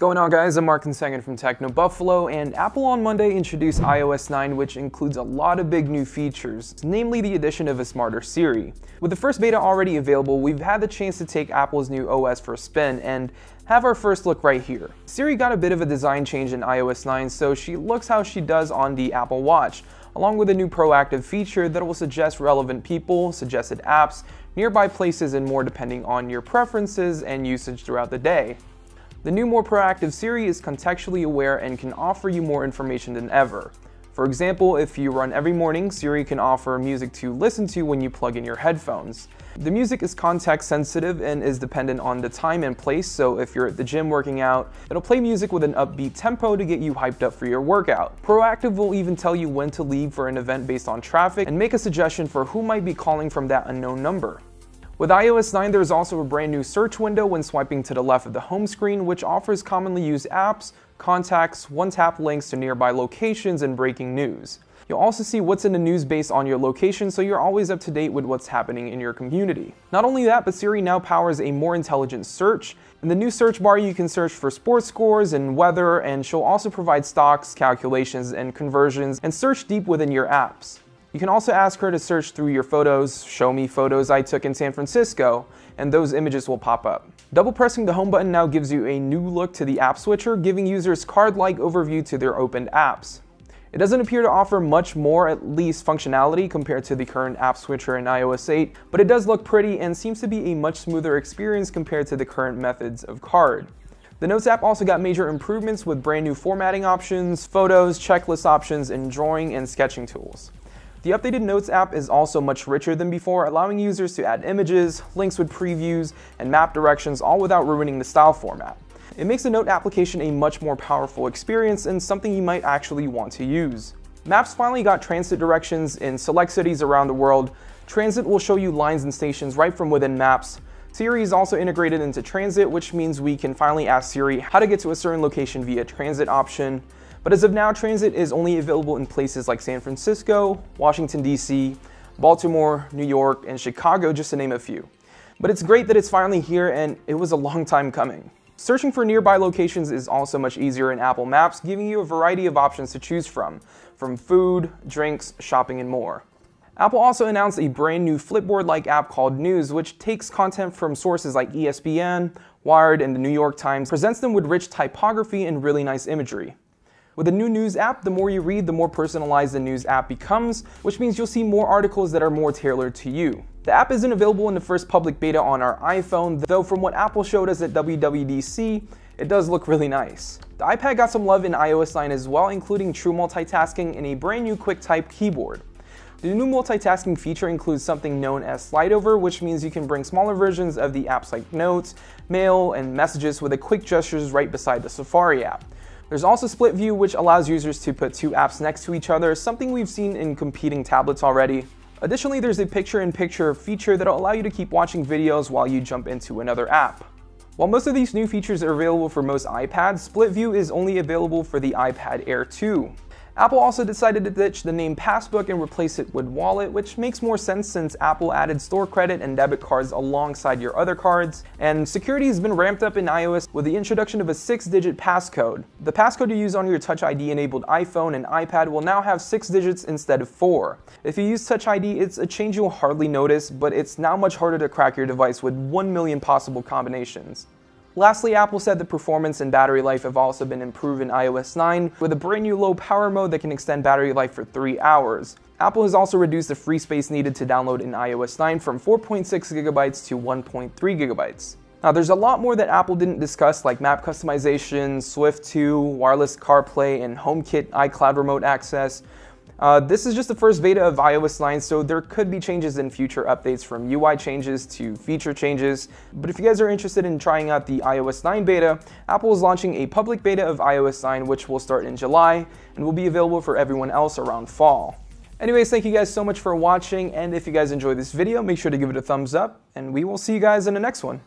going on, guys? I'm Mark II from Techno Buffalo, and Apple on Monday introduced iOS 9, which includes a lot of big new features, namely the addition of a smarter Siri. With the first beta already available, we've had the chance to take Apple's new OS for a spin and have our first look right here. Siri got a bit of a design change in iOS 9, so she looks how she does on the Apple Watch, along with a new proactive feature that will suggest relevant people, suggested apps, nearby places, and more depending on your preferences and usage throughout the day. The new, more proactive Siri is contextually aware and can offer you more information than ever. For example, if you run every morning, Siri can offer music to listen to when you plug in your headphones. The music is context sensitive and is dependent on the time and place, so if you're at the gym working out, it'll play music with an upbeat tempo to get you hyped up for your workout. Proactive will even tell you when to leave for an event based on traffic and make a suggestion for who might be calling from that unknown number. With iOS 9, there's also a brand new search window when swiping to the left of the home screen, which offers commonly used apps, contacts, one-tap links to nearby locations, and breaking news. You'll also see what's in the news based on your location, so you're always up to date with what's happening in your community. Not only that, but Siri now powers a more intelligent search. In the new search bar, you can search for sports scores and weather, and she'll also provide stocks, calculations, and conversions, and search deep within your apps. You can also ask her to search through your photos, show me photos I took in San Francisco, and those images will pop up. Double pressing the home button now gives you a new look to the app switcher, giving users card-like overview to their opened apps. It doesn't appear to offer much more, at least functionality, compared to the current app switcher in iOS 8, but it does look pretty and seems to be a much smoother experience compared to the current methods of card. The Notes app also got major improvements with brand new formatting options, photos, checklist options, and drawing and sketching tools. The updated Notes app is also much richer than before, allowing users to add images, links with previews, and map directions, all without ruining the style format. It makes the Note application a much more powerful experience and something you might actually want to use. Maps finally got transit directions in select cities around the world. Transit will show you lines and stations right from within Maps. Siri is also integrated into Transit, which means we can finally ask Siri how to get to a certain location via Transit option. But as of now, Transit is only available in places like San Francisco, Washington, D.C., Baltimore, New York, and Chicago, just to name a few. But it's great that it's finally here, and it was a long time coming. Searching for nearby locations is also much easier in Apple Maps, giving you a variety of options to choose from food, drinks, shopping, and more. Apple also announced a brand new Flipboard-like app called News, which takes content from sources like ESPN, Wired, and the New York Times, presents them with rich typography and really nice imagery. With the new News app, the more you read, the more personalized the News app becomes, which means you'll see more articles that are more tailored to you. The app isn't available in the first public beta on our iPhone, though from what Apple showed us at WWDC, it does look really nice. The iPad got some love in iOS 9 as well, including true multitasking and a brand new QuickType keyboard. The new multitasking feature includes something known as slide over, which means you can bring smaller versions of the apps like Notes, Mail, and Messages with a quick gestures right beside the Safari app. There's also Split View, which allows users to put two apps next to each other, something we've seen in competing tablets already. Additionally, there's a picture-in-picture feature that'll allow you to keep watching videos while you jump into another app. While most of these new features are available for most iPads, Split View is only available for the iPad Air 2. Apple also decided to ditch the name Passbook and replace it with Wallet, which makes more sense since Apple added store credit and debit cards alongside your other cards. And security has been ramped up in iOS with the introduction of a 6-digit passcode. The passcode you use on your Touch ID enabled iPhone and iPad will now have 6 digits instead of 4. If you use Touch ID, it's a change you'll hardly notice, but it's now much harder to crack your device with 1 million possible combinations. Lastly, Apple said the performance and battery life have also been improved in iOS 9 with a brand new low power mode that can extend battery life for 3 hours. Apple has also reduced the free space needed to download in iOS 9 from 4.6 GB to 1.3 GB. Now, there's a lot more that Apple didn't discuss, like map customization, Swift 2, wireless CarPlay, and HomeKit iCloud remote access. This is just the first beta of iOS 9, so there could be changes in future updates, from UI changes to feature changes. But if you guys are interested in trying out the iOS 9 beta, Apple is launching a public beta of iOS 9, which will start in July and will be available for everyone else around fall. Anyways, thank you guys so much for watching, and if you guys enjoyed this video, make sure to give it a thumbs up, and we will see you guys in the next one.